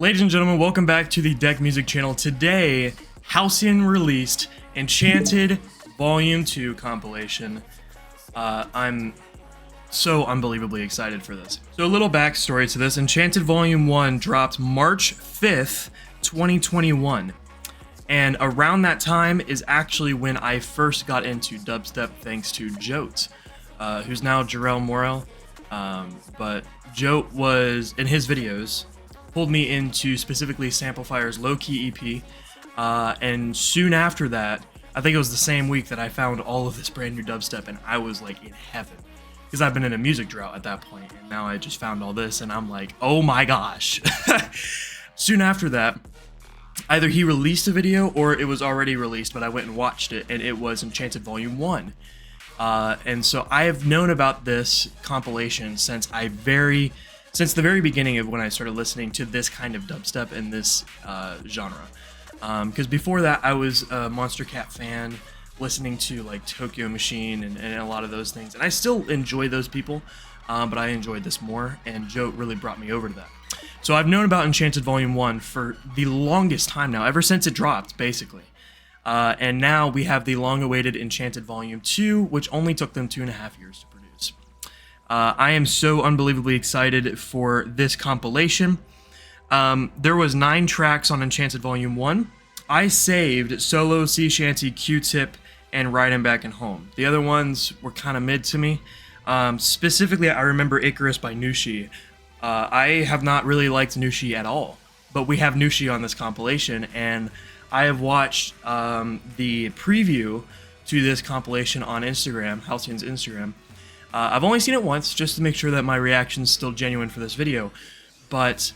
Ladies and gentlemen, welcome back to the Deck Music channel. Today, Halcyon released Enchanted Volume 2 compilation. I'm so unbelievably excited for this. So a little backstory to this. Enchanted Volume 1 dropped March 5th, 2021. And around that time is actually when I first got into dubstep thanks to Jote, who's now Jarrell Morel. But Jote was, in his videos, pulled me into specifically Samplifier's Low-Key EP, and soon after that, I think it was the same week that I found all of this brand new dubstep, and I was like in heaven, because I've been in a music drought at that point, and now I just found all this, and I'm like, oh my gosh. Soon after that, either he released a video or it was already released, but I went and watched it, and it was Enchanted Volume 1. And so I have known about this compilation since the very beginning of when I started listening to this kind of dubstep in this genre. Because before that, I was a Monster Cat fan, listening to like Tokyo Machine and a lot of those things. And I still enjoy those people, but I enjoyed this more, and Joe really brought me over to that. So I've known about Enchanted Volume 1 for the longest time now, ever since it dropped, basically. And now we have the long-awaited Enchanted Volume 2, which only took them 2.5 years to produce. I am so unbelievably excited for this compilation. There was 9 tracks on Enchanted Volume 1. I saved Solo, Sea Shanty, Q-Tip, and Riddim Back and Home. The other ones were kind of mid to me. Specifically, I remember Icarus by Nushi. I have not really liked Nushi at all, but we have Nushi on this compilation, and I have watched the preview to this compilation on Instagram, Halcyon's Instagram. I've only seen it once, just to make sure that my reaction is still genuine for this video, but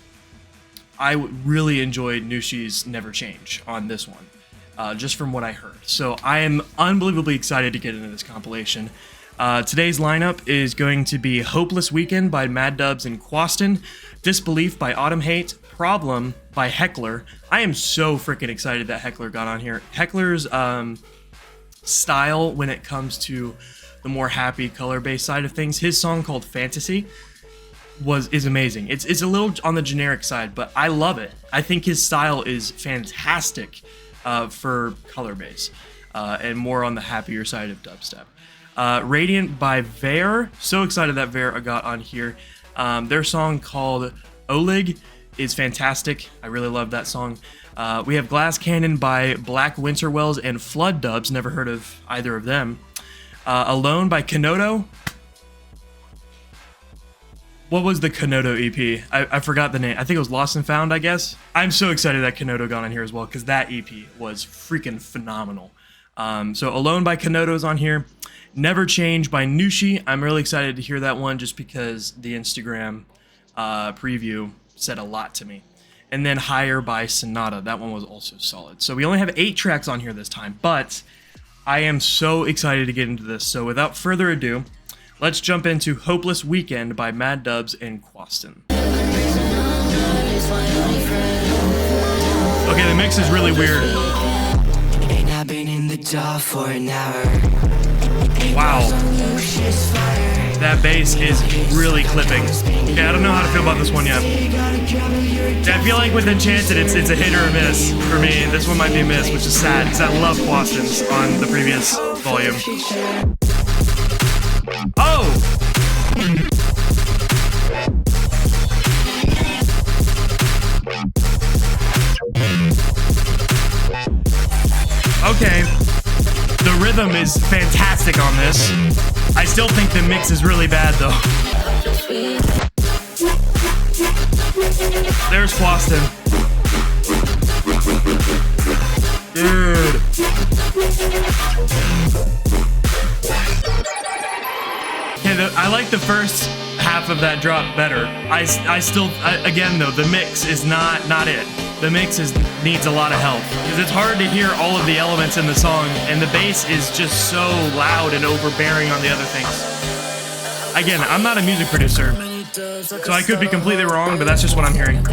I really enjoyed Nushi's Never Change on this one, just from what I heard. So I am unbelievably excited to get into this compilation. Today's lineup is going to be Hopeless Weekend by Mad Dubs and Quaston, Disbelief by Autumn Hate, Problem by Heckler. I am so freaking excited that Heckler got on here. Heckler's style when it comes to the more happy color-based side of things, his song called Fantasy is amazing. It's a little on the generic side, but I love it. I think his style is fantastic for color base, and more on the happier side of dubstep. Radiant by Vare. So excited that Vare got on here. Their song called Olig is fantastic. I really love that song. We have Glass Cannon by Black Winterwells and Flood Dubs. Never heard of either of them. Alone by Kenodo. What was the Kenodo EP? I forgot the name. I think it was Lost and Found, I guess. I'm so excited that Kenodo got on here as well, because that EP was freaking phenomenal. So Alone by Kenodo is on here. Never Change by Nushi. I'm really excited to hear that one, just because the Instagram preview said a lot to me. And then Higher by Sonata. That one was also solid. So we only have 8 tracks on here this time, but I am so excited to get into this. So without further ado, let's jump into Hopeless Weekend by Mad Dubs and Quaston. Okay, the mix is really weird. Wow. That bass is really clipping. Okay, I don't know how to feel about this one yet. I feel like with Enchanted, it's a hit or a miss for me. This one might be a miss, which is sad, because I love Quaston's on the previous volume. Oh! Okay. The rhythm is fantastic on this. I still think the mix is really bad, though. There's Quaston. Dude. Okay, I like the first half of that drop better. I still, again though, the mix is not it. The mix needs a lot of help, because it's hard to hear all of the elements in the song, and the bass is just so loud and overbearing on the other things. Again, I'm not a music producer, so I could be completely wrong, but that's just what I'm hearing.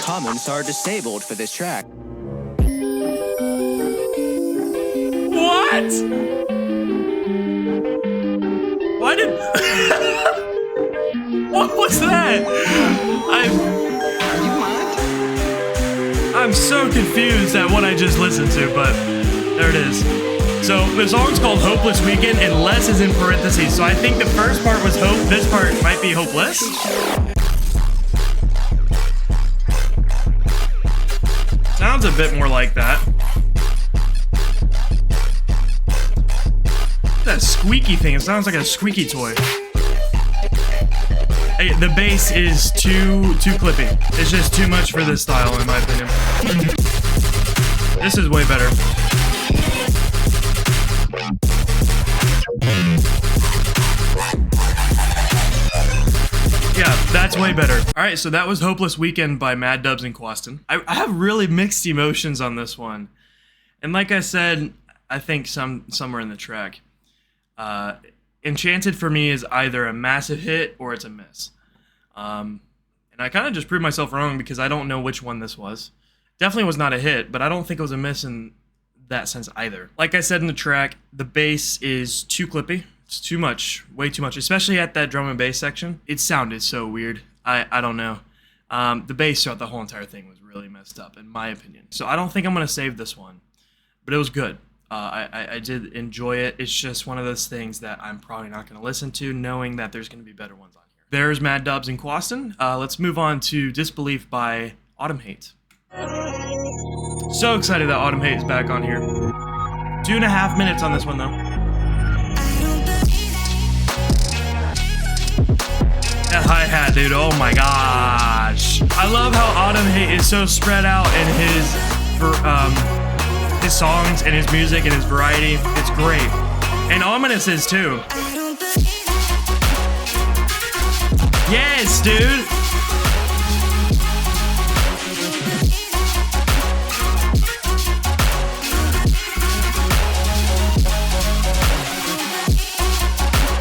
Comments are disabled for this track. What? Why did... What was that? I'm so confused at what I just listened to, but there it is. So the song's called Hopeless Weekend, and less is in parentheses. So I think the first part was hope, this part might be hopeless. Sounds a bit more like that. That squeaky thing, it sounds like a squeaky toy. Hey, the bass is too clippy. It's just too much for this style, in my opinion. This is way better. Yeah, that's way better. All right, so that was Hopeless Weekend by Mad Dubs and Quaston. I have really mixed emotions on this one. And like I said, I think somewhere in the track, Enchanted for me is either a massive hit or it's a miss. And I kind of just proved myself wrong because I don't know which one this was. Definitely was not a hit, but I don't think it was a miss in that sense either. Like I said in the track, the bass is too clippy. It's too much, way too much, especially at that drum and bass section. It sounded so weird. I don't know. The bass throughout the whole entire thing was really messed up, in my opinion. So I don't think I'm going to save this one, but it was good. I did enjoy it. It's just one of those things that I'm probably not going to listen to, knowing that there's going to be better ones on here. There's Mad Dubs and Quaston. Let's move on to Disbelief by Autumn Hate. So excited that Autumn Hate is back on here. 2.5 minutes on this one, though. That hi-hat, dude, oh my gosh. I love how Autumn Hate is so spread out in his songs and his music and his variety. It's great. And Ominous is too. Yes, dude.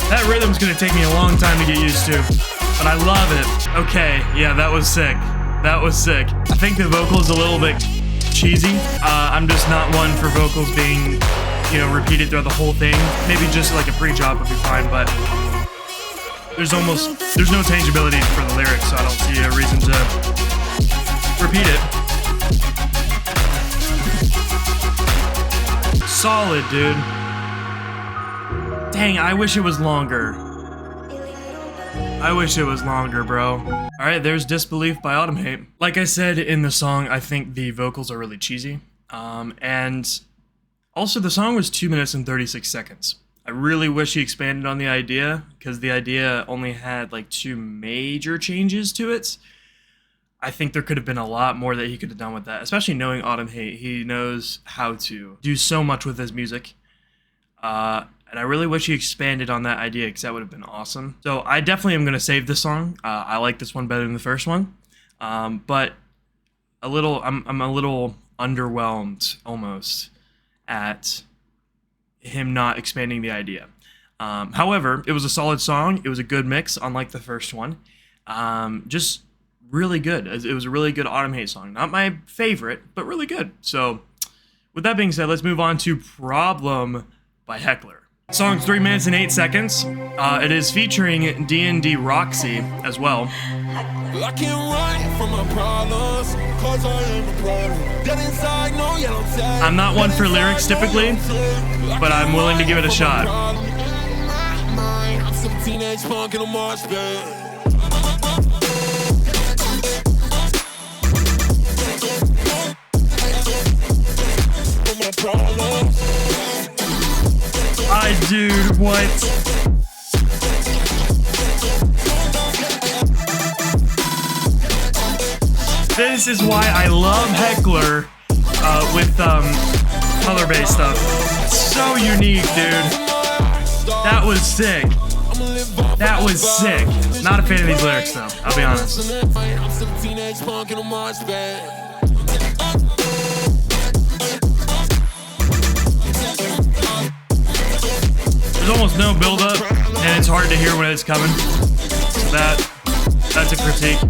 That rhythm's gonna take me a long time to get used to, but I love it. Okay, yeah, that was sick. That was sick. I think the vocal is a little bit cheesy. I'm just not one for vocals being, you know, repeated throughout the whole thing. Maybe just like a pre-drop would be fine, but there's no tangibility for the lyrics, so I don't see a reason to repeat it. Solid, dude. Dang, I wish it was longer. I wish it was longer, bro. Alright, there's Disbelief by Autumn Hate. Like I said in the song, I think the vocals are really cheesy. And also the song was 2 minutes and 36 seconds. I really wish he expanded on the idea, because the idea only had like 2 major changes to it. I think there could have been a lot more that he could have done with that, especially knowing Autumn Hate. He knows how to do so much with his music. And I really wish he expanded on that idea, because that would have been awesome. So I definitely am going to save this song. I like this one better than the first one. But I'm a little underwhelmed almost at him not expanding the idea. However, it was a solid song. It was a good mix, unlike the first one. Just really good. It was a really good Autumn Hate song. Not my favorite, but really good. So with that being said, let's move on to Problem by Heckler. Song's 3 minutes and 8 seconds. It is featuring D&D Roxy as well. I can't run from my problems, 'cause I am a problem. Dead inside, no yellow tag. I'm not one for lyrics typically, but I'm willing to give it a shot. I'm some teenage punk in a march band. Dude, what? This is why I love Heckler with color-based stuff. It's so unique, dude. That was sick. That was sick. Not a fan of these lyrics, though. I'll be honest. There's almost no build-up, and it's hard to hear when it's coming. So that's a critique.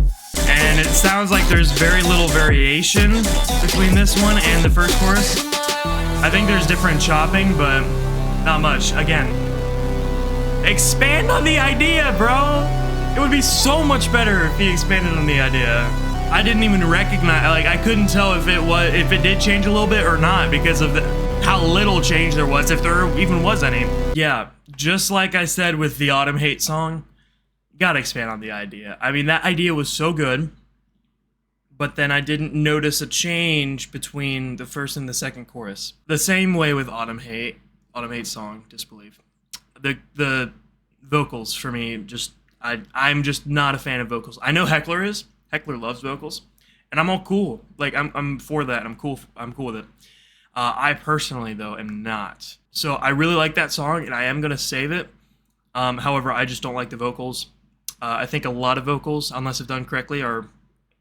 And it sounds like there's very little variation between this one and the first chorus. I think there's different chopping, but not much. Again, expand on the idea, bro. It would be so much better if he expanded on the idea. I didn't even recognize, like, I couldn't tell if it did change a little bit or not because of how little change there was, if there even was any. Yeah, just like I said with the Autumn Hate song, gotta expand on the idea. I mean, that idea was so good, but then I didn't notice a change between the first and the second chorus. The same way with Autumn Hate song, Disbelief. The vocals for me, just I'm just not a fan of vocals. I know Heckler is. Heckler loves vocals, and I'm all cool. Like I'm for that. I'm cool with it. I personally though am not. So I really like that song, and I am gonna save it. However, I just don't like the vocals. I think a lot of vocals, unless if done correctly, are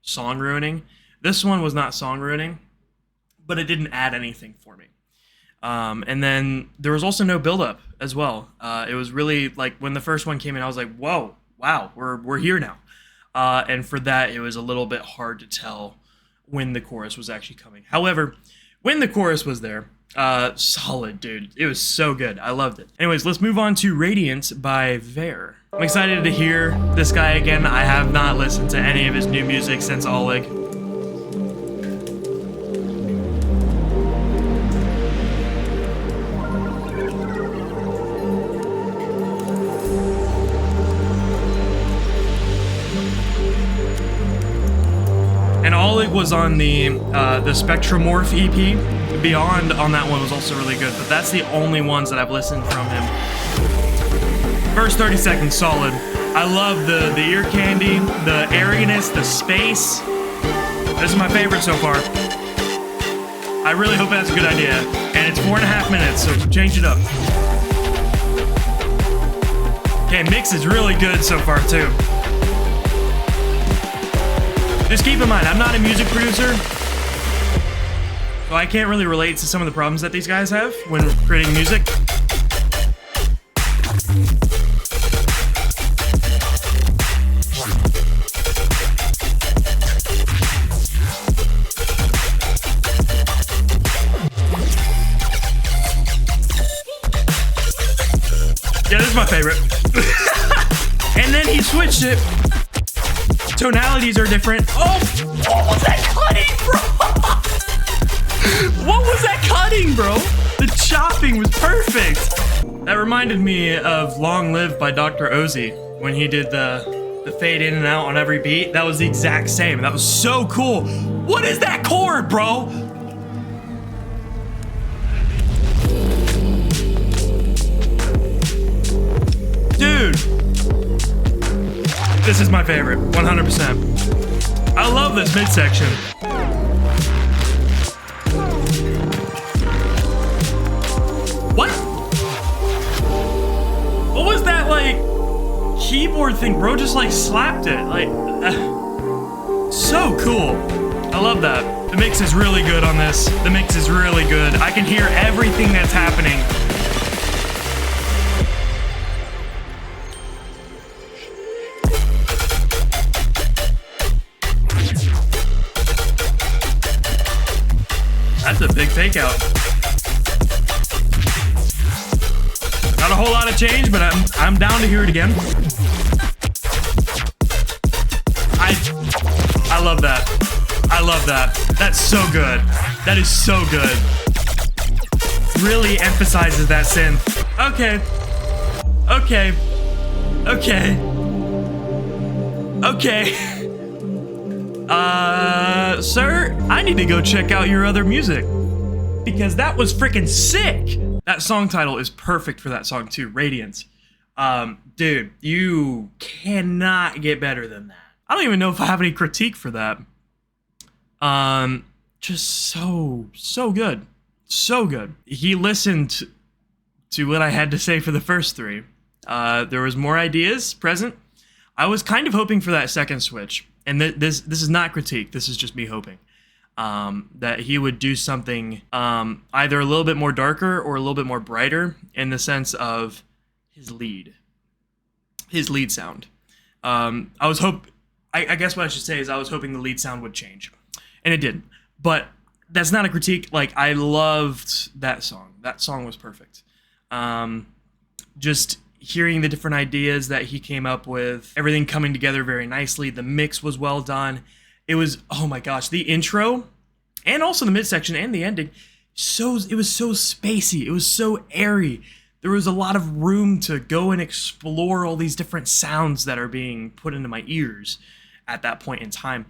song ruining. This one was not song ruining, but it didn't add anything for me. And then there was also no build up as well. It was really like when the first one came in, I was like, whoa, wow, we're here now. And for that, it was a little bit hard to tell when the chorus was actually coming. However, when the chorus was there, solid, dude. It was so good. I loved it. Anyways, let's move on to Radiance by Ver. I'm excited to hear this guy again. I have not listened to any of his new music since Oleg. And Oleg was on the Spectromorph EP. Beyond on that one was also really good, but that's the only ones that I've listened from him. First 30 seconds, solid. I love the ear candy, the airiness, the space. This is my favorite so far. I really hope that's a good idea. And it's 4.5 minutes, so change it up. Okay, mix is really good so far too. Just keep in mind, I'm not a music producer, so I can't really relate to some of the problems that these guys have when creating music. Yeah, this is my favorite. And then he switched it. Tonalities are different. Oh, what was that cutting, bro? What was that cutting, bro? The chopping was perfect. That reminded me of Long Live by Dr. Ozzy when he did the fade in and out on every beat. That was the exact same. That was so cool. What is that chord, bro? Dude. This is my favorite, 100%. I love this midsection. What? What was that, like, keyboard thing? Bro just, like, slapped it. Like, so cool. I love that. The mix is really good on this. The mix is really good. I can hear everything that's happening. That's a big takeout. Not a whole lot of change, but I'm down to hear it again. I love that. I love that. That's so good. That is so good. Really emphasizes that synth. Okay. Okay. Okay. Okay. Sir, I need to go check out your other music because that was freaking sick. That song title is perfect for that song too, Radiance. Dude, you cannot get better than that. I don't even know if I have any critique for that. Just so good. So good. He listened to what I had to say for the first three. There was more ideas present. I was kind of hoping for that second switch. And this is not critique. This is just me hoping that he would do something either a little bit more darker or a little bit more brighter in the sense of his lead sound. I guess what I should say is I was hoping the lead sound would change, and it didn't. But that's not a critique. Like, I loved that song. That song was perfect. hearing the different ideas that he came up with, everything coming together very nicely. The mix was well done. It was, oh my gosh, the intro and also the midsection and the ending, it was so spacey. It was so airy. There was a lot of room to go and explore all these different sounds that are being put into my ears at that point in time.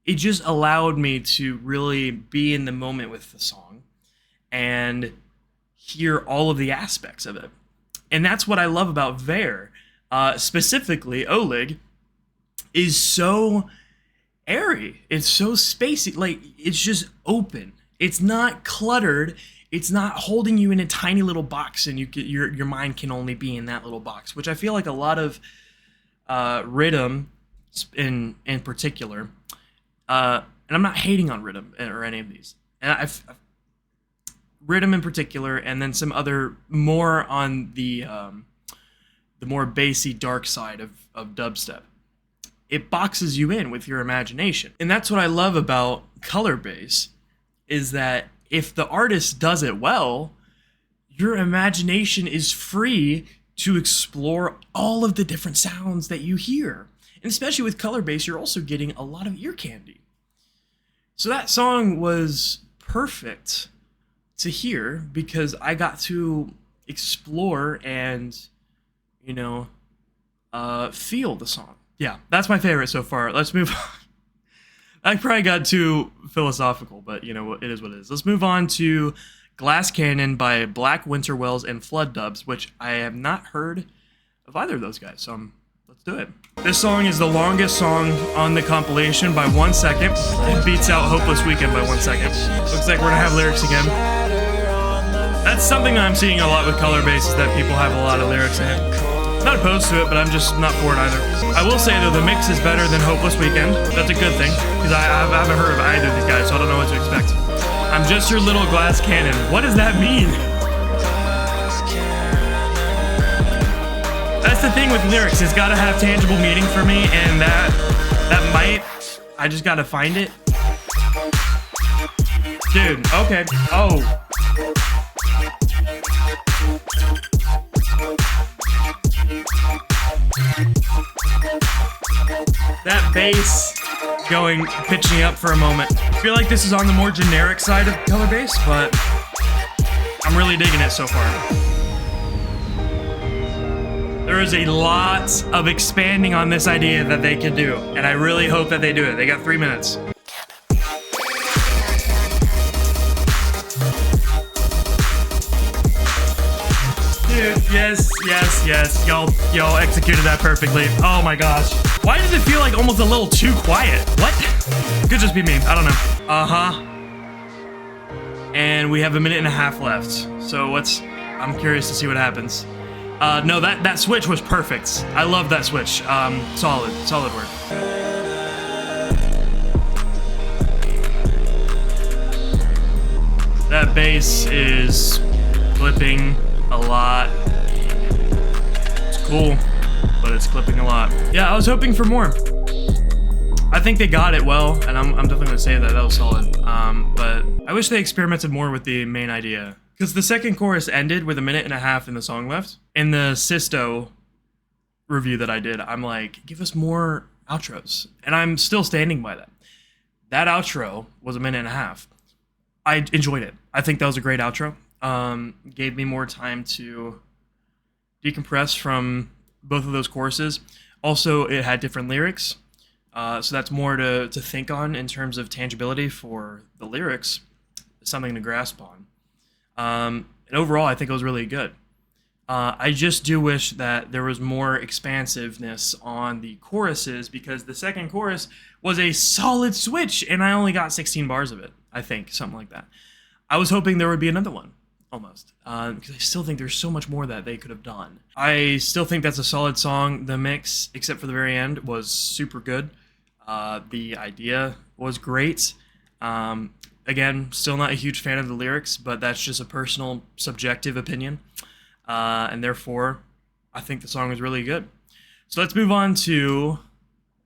It just allowed me to really be in the moment with the song and hear all of the aspects of it. And that's what I love about Ver. Specifically, Oleg is so airy. It's so spacey. Like, it's just open. It's not cluttered. It's not holding you in a tiny little box, and your mind can only be in that little box, which I feel like a lot of riddim in particular. And I'm not hating on riddim or any of these. And I've riddim in particular, and then some other more on the more bassy, dark side of dubstep. It boxes you in with your imagination. And that's what I love about color bass, is that if the artist does it well, your imagination is free to explore all of the different sounds that you hear. And especially with color bass, you're also getting a lot of ear candy. So that song was perfect to hear because I got to explore and, feel the song. Yeah, that's my favorite so far. Let's move on. I probably got too philosophical, but it is what it is. Let's move on to Glass Cannon by Black Winterwells and Flood Dubs, which I have not heard of either of those guys, so let's do it. This song is the longest song on the compilation by 1 second. It beats out Hopeless Weekend by 1 second. Looks like we're gonna have lyrics again. That's something that I'm seeing a lot with color bass, is that people have a lot of lyrics in it. Not opposed to it, but I'm just not for it either. I will say, though, the mix is better than Hopeless Weekend. That's a good thing, because I haven't heard of either of these guys, so I don't know what to expect. I'm just your little glass cannon. What does that mean? That's the thing with lyrics. It's got to have tangible meaning for me, and that might... I just got to find it. Dude, okay. Oh. That bass pitching up for a moment. I feel like this is on the more generic side of color bass, but I'm really digging it so far. There is a lot of expanding on this idea that they can do, and I really hope that they do it. They got 3 minutes. Dude, yes. Y'all executed that perfectly. Oh my gosh. Why does it feel like almost a little too quiet? What? Could just be me. I don't know. Uh-huh. And we have 1.5 minutes left. So I'm curious to see what happens. No, that switch was perfect. I love that switch. Solid work. That bass is clipping a lot. It's cool, but it's clipping a lot. Yeah, I was hoping for more. I think they got it well, and I'm definitely gonna say that was solid. But I wish they experimented more with the main idea, because the second chorus ended with 1.5 minutes in the song left. In the Sisto review that I did, I'm like, give us more outros, and I'm still standing by that. That outro was 1.5 minutes. I enjoyed it. I think that was a great outro. Gave me more time to decompress from both of those choruses. Also, it had different lyrics, so that's more to think on in terms of tangibility for the lyrics, something to grasp on. And overall, I think it was really good. I just do wish that there was more expansiveness on the choruses, because the second chorus was a solid switch, and I only got 16 bars of it, I think, something like that. I was hoping there would be another one. Almost, because I still think there's so much more that they could have done. I still think that's a solid song. The mix, except for the very end, was super good. The idea was great. Again, still not a huge fan of the lyrics, but that's just a personal, subjective opinion. And therefore, I think the song was really good. So let's move on to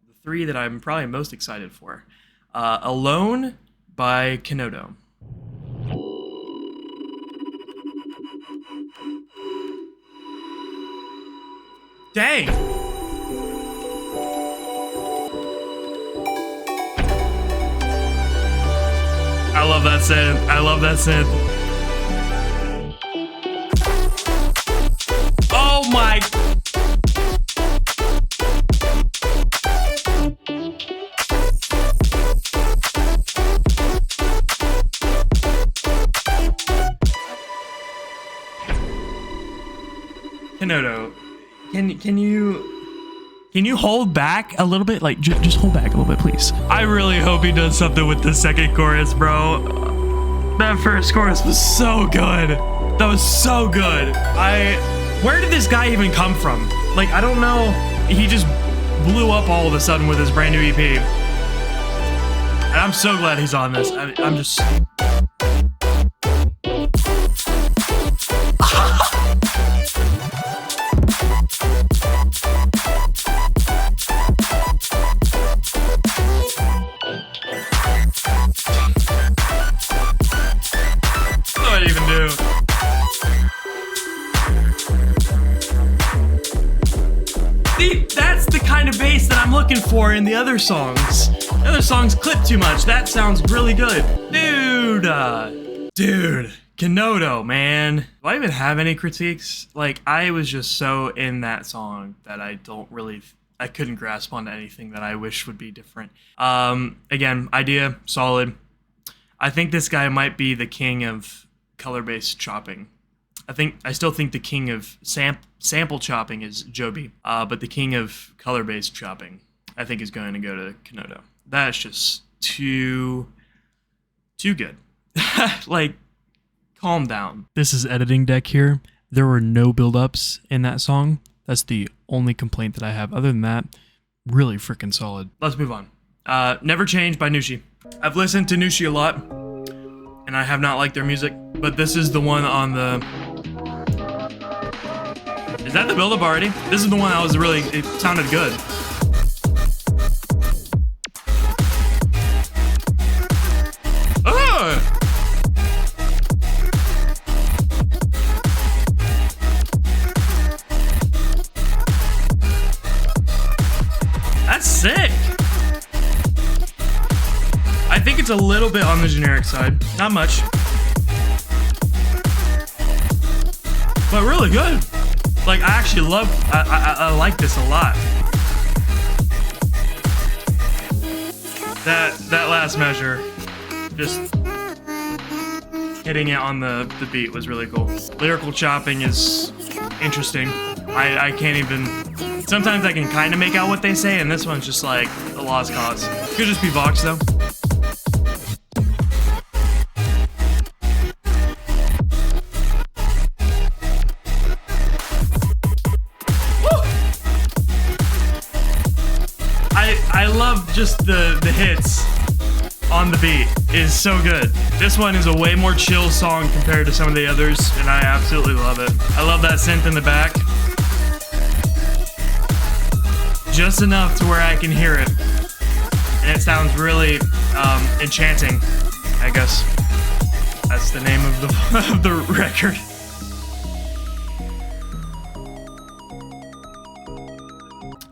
the 3 that I'm probably most excited for. Alone by Kenodo. Dang. I love that synth. I love that synth. Oh my. Kenodo, can you hold back a little bit? Like, just hold back a little bit, please. I really hope he does something with the second chorus, bro. That first chorus was so good. That was so good. Where did this guy even come from? Like, I don't know. He just blew up all of a sudden with his brand new EP. And I'm so glad he's on this. I'm just... That's the kind of bass that I'm looking for in the other songs. The other songs clip too much. That sounds really good. Dude, Kenodo, man. Do I even have any critiques? Like, I was just so in that song that I couldn't grasp onto anything that I wish would be different. Again, idea, solid. I think this guy might be the king of color-based chopping. I still think the king of sample chopping is Joby, but the king of color-based chopping, I think, is going to go to Kenodo. That's just too good. Like, calm down. This is editing deck here. There were no build-ups in that song. That's the only complaint that I have. Other than that, really freaking solid. Let's move on. Never Change by Nushi. I've listened to Nushi a lot, and I have not liked their music, but this is the one on the... Is that the build-up already? This is the one that was really... It sounded good. Oh! That's sick! I think it's a little bit on the generic side. Not much. But really good. Like, I actually I like this a lot. That last measure, just hitting it on the beat was really cool. Lyrical chopping is interesting. I can't even... Sometimes I can kind of make out what they say, and this one's just like a lost cause. Could just be Vox, though. I love just the hits on the beat is so good. This one is a way more chill song compared to some of the others, and I absolutely love it. I love that synth in the back. Just enough to where I can hear it. And it sounds really enchanting, I guess. That's the name of the record.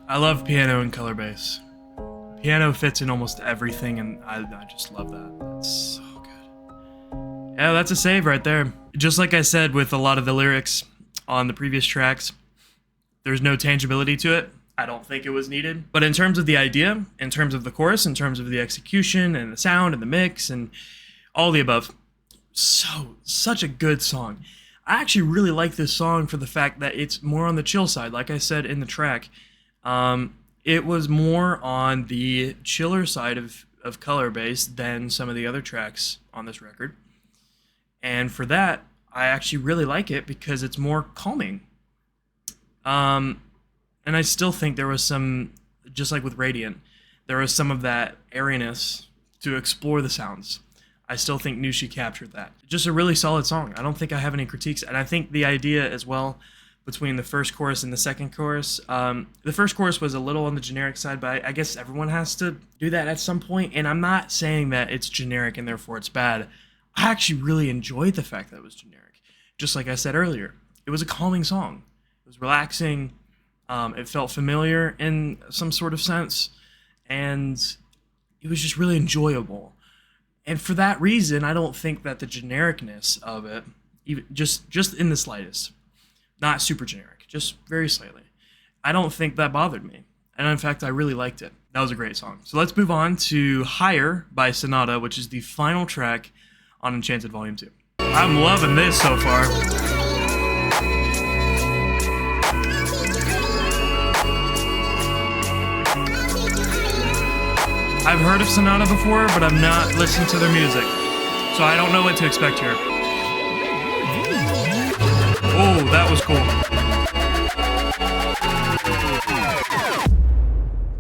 I love piano and color bass. Piano fits in almost everything, and I just love that. That's so good. Yeah, that's a save right there. Just like I said with a lot of the lyrics on the previous tracks, there's no tangibility to it. I don't think it was needed. But in terms of the idea, in terms of the chorus, in terms of the execution and the sound and the mix and all the above, such a good song. I actually really like this song for the fact that it's more on the chill side, like I said in the track. It was more on the chiller side of color bass than some of the other tracks on this record. And for that, I actually really like it because it's more calming. And I still think there was some, just like with Radiant, there was some of that airiness to explore the sounds. I still think Nushi captured that. Just a really solid song. I don't think I have any critiques. And I think the idea as well between the first chorus and the second chorus. The first chorus was a little on the generic side, but I guess everyone has to do that at some point. And I'm not saying that it's generic and therefore it's bad. I actually really enjoyed the fact that it was generic. Just like I said earlier, it was a calming song. It was relaxing. It felt familiar in some sort of sense, and it was just really enjoyable. And for that reason, I don't think that the genericness of it, even just in the slightest, not super generic, just very slightly, I don't think that bothered me. And in fact, I really liked it. That was a great song. So let's move on to Higher by Sonata, which is the final track on Enchanted Volume 2. I'm loving this so far. I've heard of Sonata before, but I've not listened to their music, so I don't know what to expect here. Oh, that was cool.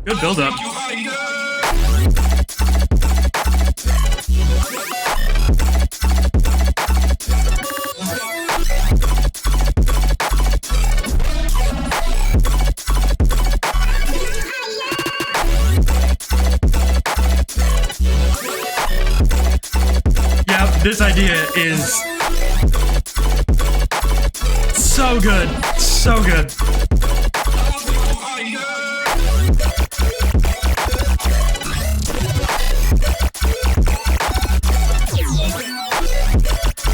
Good build-up. This idea is so good, so good.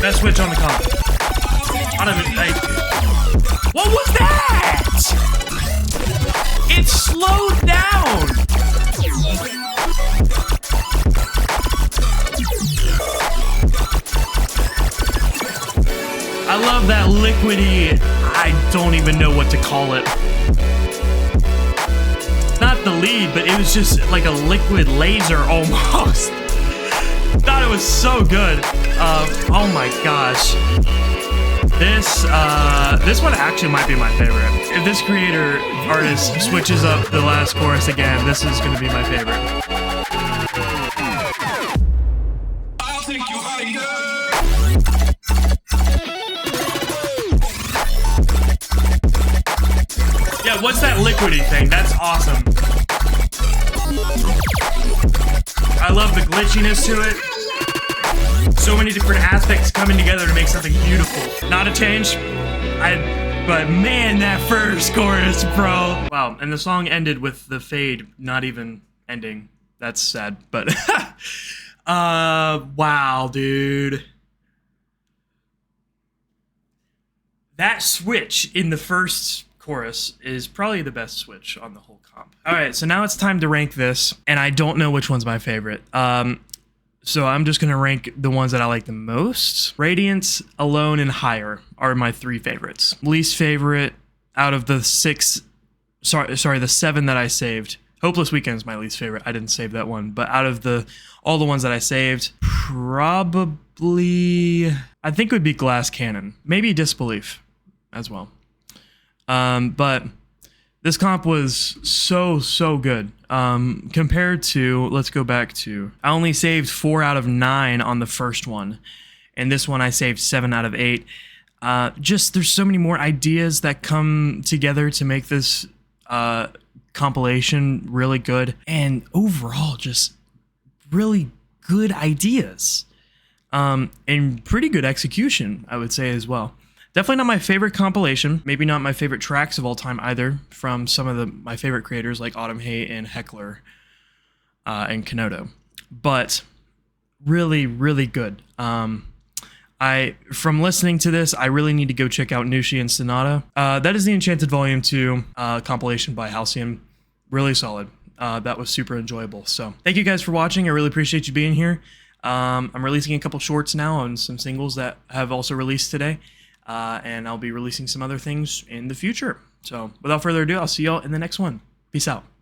Best switch on the comp. I don't even, like, what was that? It slowed down. I love that liquidy, I don't even know what to call it. Not the lead, but it was just like a liquid laser almost. Thought it was so good. Oh my gosh. This one actually might be my favorite. If this creator artist switches up the last chorus again, this is gonna be my favorite. I'll take you higher. Yeah, what's that liquidy thing? That's awesome. I love the glitchiness to it. So many different aspects coming together to make something beautiful. Not a change, but man, that first chorus, bro. Wow, and the song ended with the fade not even ending. That's sad, but wow, dude. That switch in the first chorus is probably the best switch on the whole comp. All right, so now it's time to rank this, and I don't know which one's my favorite. So I'm just gonna rank the ones that I like the most. Radiance, Alone, and Higher are my three favorites. Least favorite out of the the 7 that I saved. Hopeless Weekend is my least favorite. I didn't save that one, but out of all the ones that I saved, probably I think it would be Glass Cannon, maybe Disbelief as well. But this comp was so good. Compared to, let's go back to, I only saved 4 out of 9 on the first one, and this one I saved 7 out of 8. Just there's so many more ideas that come together to make this compilation really good, and overall just really good ideas, and pretty good execution, I would say as well. Definitely not my favorite compilation, maybe not my favorite tracks of all time either, from some of my favorite creators like Autumn Hay and Heckler and Kenoto, but really, really good. From listening to this, I really need to go check out Nushi and Sonata. That is the Enchanted Volume 2 compilation by Halcyon. Really solid. That was super enjoyable. So thank you guys for watching. I really appreciate you being here. I'm releasing a couple shorts now on some singles that have also released today. And I'll be releasing some other things in the future. So without further ado, I'll see y'all in the next one. Peace out.